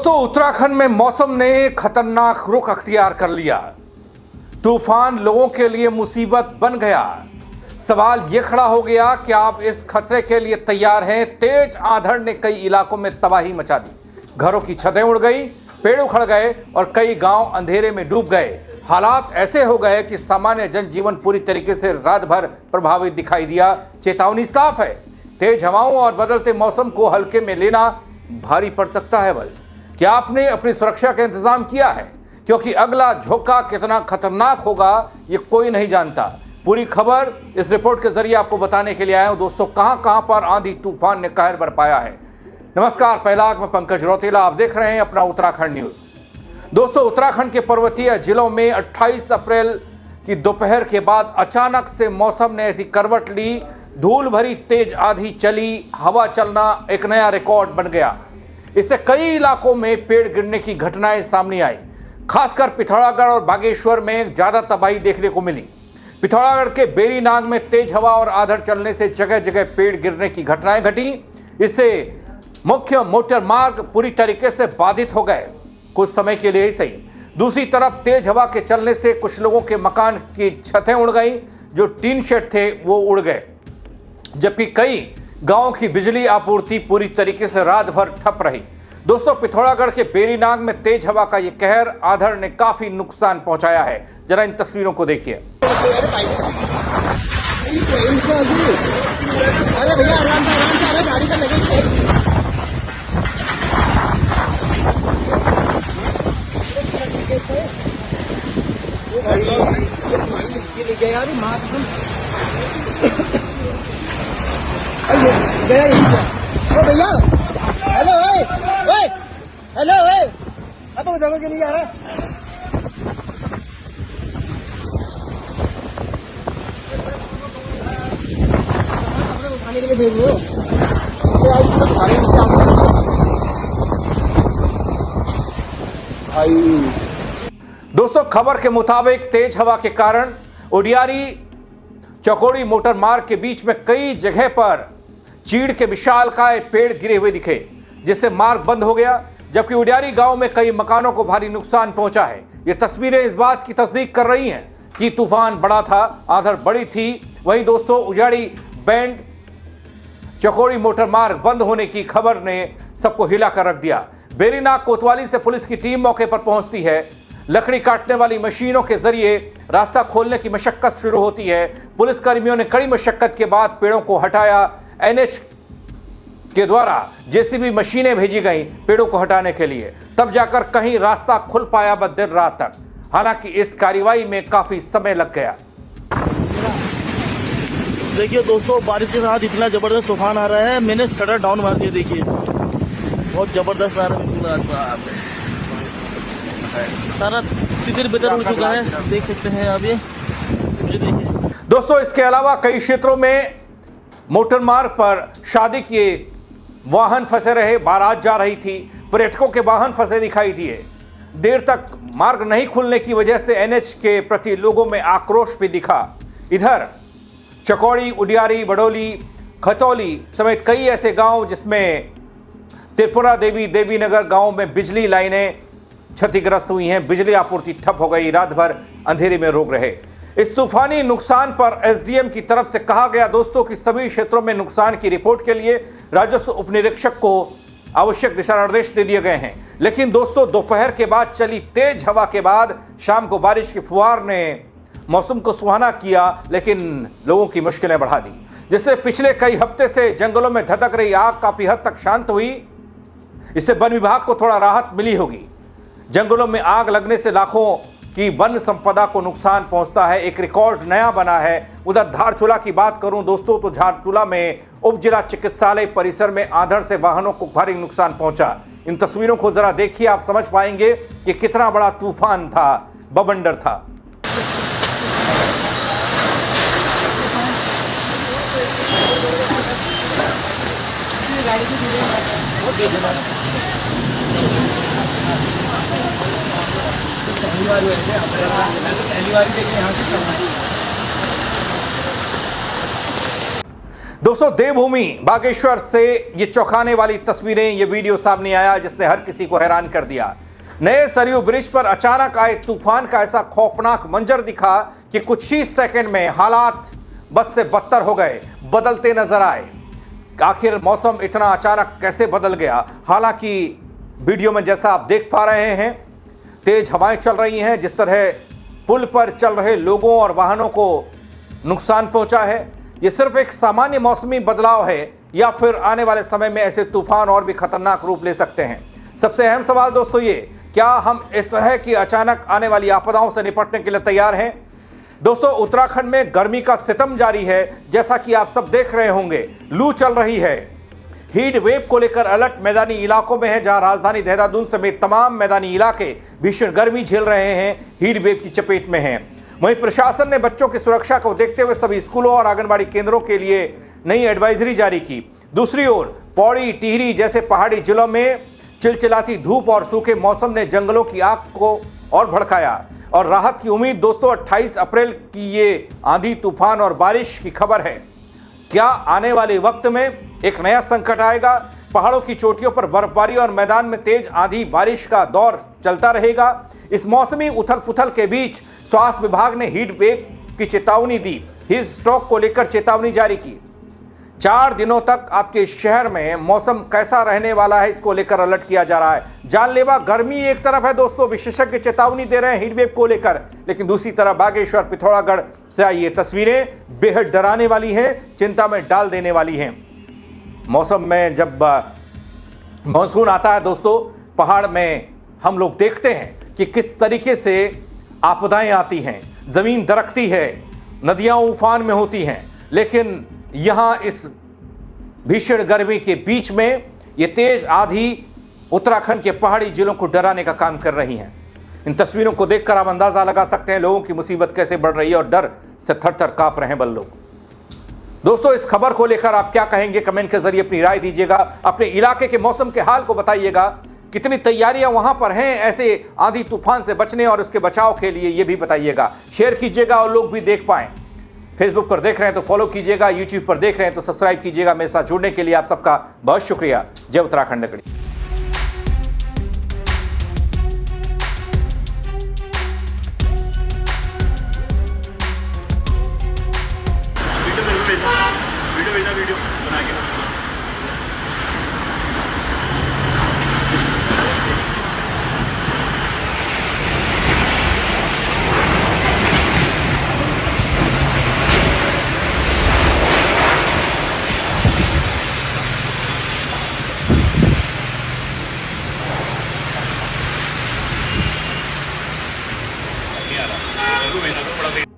दोस्तों, उत्तराखंड में मौसम ने खतरनाक रुख अख्तियार कर लिया। तूफान लोगों के लिए मुसीबत बन गया। सवाल यह खड़ा हो गया कि आप इस खतरे के लिए तैयार हैं। तेज आंधड़ ने कई इलाकों में तबाही मचा दी। घरों की छतें उड़ गई, पेड़ उखड़ गए और कई गांव अंधेरे में डूब गए। हालात ऐसे हो गए कि सामान्य जनजीवन पूरी तरीके से रात भर प्रभावित दिखाई दिया। चेतावनी साफ है, तेज हवाओं और बदलते मौसम को हल्के में लेना भारी पड़ सकता है। बल क्या आपने अपनी सुरक्षा का इंतजाम किया है? क्योंकि अगला झोंका कितना खतरनाक होगा ये कोई नहीं जानता। पूरी खबर इस रिपोर्ट के जरिए आपको बताने के लिए आया हूं। दोस्तों, कहां पर आंधी तूफान ने कहर बरपाया है। नमस्कार, पहला मैं पंकज रौतेला, आप देख रहे हैं अपना उत्तराखंड न्यूज। दोस्तों, उत्तराखंड के पर्वतीय जिलों में 28 अप्रैल की दोपहर के बाद अचानक से मौसम ने ऐसी करवट ली। धूल भरी तेज आंधी चली, हवा चलना एक नया रिकॉर्ड बन गया। इससे कई इलाकों में पेड़ गिरने की घटनाएं सामने आई। खासकर पिथौरागढ़ और बागेश्वर में ज्यादा तबाही देखने को मिली। पिथौरागढ़ के बेरीनाग में तेज हवा और आंधड़ चलने से जगह जगह पेड़ गिरने की घटनाएं घटी। इससे मुख्य मोटर मार्ग पूरी तरीके से बाधित हो गए, कुछ समय के लिए ही सही। दूसरी तरफ तेज हवा के चलने से कुछ लोगों के मकान की छतें उड़ गई, जो टीन शेड थे वो उड़ गए, जबकि कई गांवों की बिजली आपूर्ति पूरी तरीके से रात भर ठप रही। दोस्तों, पिथौरागढ़ के बेरीनाग में तेज हवा का ये कहर आंधड़ ने काफी नुकसान पहुंचाया है। जरा इन तस्वीरों को देखिए। भैया, हेलो हेलो, अब तो जगह के लिए आ रहा है। उठाने के लिए भेज दो। दोस्तों, खबर के मुताबिक तेज हवा के कारण उडियारी चकोड़ी मोटर मार्ग के बीच में कई जगह पर चीड़ के विशालकाय पेड़ गिरे हुए दिखे, जिससे मार्ग बंद हो गया। जबकि उडियारी गांव में कई मकानों को भारी नुकसान पहुंचा है। ये तस्वीरें इस बात की तस्दीक कर रही हैं कि तूफान बड़ा था, आंधड़ बड़ी थी। वहीं दोस्तों, उडियारी बैंड चकोड़ी मोटर मार्ग बंद होने की खबर ने सबको हिला कर रख दिया। बेरीनाग कोतवाली से पुलिस की टीम मौके पर पहुंचती है। लकड़ी काटने वाली मशीनों के जरिए रास्ता खोलने की मशक्कत शुरू होती है। पुलिस कर्मियों ने कड़ी मशक्कत के बाद पेड़ों को हटाया। एनएच के द्वारा जेसीबी मशीनें भेजी गई पेड़ों को हटाने के लिए, तब जाकर कहीं रास्ता खुल पाया देर रात तक। हालांकि इस कार्रवाई में काफी समय लग गया। देखिए दोस्तों, बारिश के साथ इतना जबरदस्त तूफान आ रहा है, मैंने शटर डाउन मार दिया। देखिए बहुत जबरदस्त आ रहा है, सारा तितर बितर हो चुका है, देख सकते हैं आप ये देखिए। दोस्तों, इसके अलावा कई क्षेत्रों में मोटर मार्ग पर शादी के वाहन फंसे रहे, बारात जा रही थी, पर्यटकों के वाहन फंसे दिखाई दिए। देर तक मार्ग नहीं खुलने की वजह से एनएच के प्रति लोगों में आक्रोश भी दिखा। इधर चकौड़ी, उडियारी, बड़ोली, खतौली समेत कई ऐसे गांव जिसमें त्रिपुरा देवी, देवीनगर गांव में बिजली लाइनें क्षतिग्रस्त हुई हैं, बिजली आपूर्ति ठप हो गई, रात भर अंधेरे में रोक रहे। इस तूफानी नुकसान पर एसडीएम की तरफ से कहा गया दोस्तों कि सभी क्षेत्रों में नुकसान की रिपोर्ट के लिए राजस्व उपनिरीक्षक को आवश्यक दिशा निर्देश दे दिए गए हैं। लेकिन दोस्तों, दोपहर के बाद चली तेज हवा के बाद शाम को बारिश की फुहार ने मौसम को सुहाना किया, लेकिन लोगों की मुश्किलें बढ़ा दी। जिससे पिछले कई हफ्ते से जंगलों में धधक रही आग काफी हद तक शांत हुई। इससे वन विभाग को थोड़ा राहत मिली होगी। जंगलों में आग लगने से लाखों की वन संपदा को नुकसान पहुंचता है। एक रिकॉर्ड नया बना है। उधर धारचूला की बात करूं दोस्तों, तो धारचूला में उप जिला चिकित्सालय परिसर में आंधड़ से वाहनों को भारी नुकसान पहुंचा। इन तस्वीरों को जरा देखिए, आप समझ पाएंगे कि कितना बड़ा तूफान था, बवंडर था। दोस्तों, देवभूमि बागेश्वर से ये चौंकाने वाली तस्वीरें, ये वीडियो सामने आया जिसने हर किसी को हैरान कर दिया। नए सरयू ब्रिज पर अचानक आए तूफान का ऐसा खौफनाक मंजर दिखा कि कुछ ही सेकंड में हालात बद से बदतर हो गए, बदलते नजर आए। आखिर मौसम इतना अचानक कैसे बदल गया? हालांकि वीडियो में जैसा आप देख पा रहे हैं, तेज हवाएं चल रही हैं, जिस तरह पुल पर चल रहे लोगों और वाहनों को नुकसान पहुंचा है। ये सिर्फ एक सामान्य मौसमी बदलाव है या फिर आने वाले समय में ऐसे तूफान और भी खतरनाक रूप ले सकते हैं? सबसे अहम सवाल दोस्तों ये, क्या हम इस तरह की अचानक आने वाली आपदाओं से निपटने के लिए तैयार हैं? दोस्तों, उत्तराखंड में गर्मी का सितम जारी है। जैसा कि आप सब देख रहे होंगे, लू चल रही है। हीट वेव को लेकर अलर्ट मैदानी इलाकों में है, जहां राजधानी देहरादून समेत तमाम मैदानी इलाके भीषण गर्मी झेल रहे हैं, हीट वेव की चपेट में हैं। वहीं प्रशासन ने बच्चों की सुरक्षा को देखते हुए सभी स्कूलों और आंगनबाड़ी केंद्रों के लिए नई एडवाइजरी जारी की। दूसरी ओर पौड़ी, टिहरी जैसे पहाड़ी जिलों में चिलचिलाती धूप और सूखे मौसम ने जंगलों की आग को और भड़काया और राहत की उम्मीद। दोस्तों, 28 अप्रैल की ये आंधी, तूफान और बारिश की खबर है। क्या आने वाले वक्त में एक नया संकट आएगा? पहाड़ों की चोटियों पर बर्फबारी और मैदान में तेज आंधी बारिश का दौर चलता रहेगा। इस मौसमी उथल पुथल के बीच स्वास्थ्य विभाग ने हीट वेव की चेतावनी दी, हीट स्ट्रोक को लेकर चेतावनी जारी की। 4 दिनों तक आपके शहर में मौसम कैसा रहने वाला है, इसको लेकर अलर्ट किया जा रहा है। जानलेवा गर्मी एक तरफ है दोस्तों, विशेषज्ञ चेतावनी दे रहे हैं हीट वेव को लेकर, लेकिन दूसरी तरफ बागेश्वर, पिथौरागढ़ से आई ये तस्वीरें बेहद डराने वाली हैं, चिंता में डाल देने वाली हैं। मौसम में जब मानसून आता है दोस्तों, पहाड़ में हम लोग देखते हैं कि किस तरीके से आपदाएं आती हैं, जमीन दरकती है, नदियां उफान में होती हैं। लेकिन यहां इस भीषण गर्मी के बीच में ये तेज आंधी उत्तराखंड के पहाड़ी जिलों को डराने का काम कर रही हैं। इन तस्वीरों को देखकर आप अंदाजा लगा सकते हैं लोगों की मुसीबत कैसे बढ़ रही है और डर से थर-थर कांप रहे हैं बल लोग। दोस्तों, इस खबर को लेकर आप क्या कहेंगे? कमेंट के जरिए अपनी राय दीजिएगा। अपने इलाके के मौसम के हाल को बताइएगा। कितनी तैयारियां वहां पर हैं ऐसे आंधी तूफान से बचने और उसके बचाव के लिए, ये भी बताइएगा। शेयर कीजिएगा और लोग भी देख पाएं। फेसबुक पर देख रहे हैं तो फॉलो कीजिएगा, यूट्यूब पर देख रहे हैं तो सब्सक्राइब कीजिएगा। मेरे साथ जुड़ने के लिए आप सबका बहुत शुक्रिया। जय उत्तराखंड नगरी। वीडियो बना के नहीं आ रहा,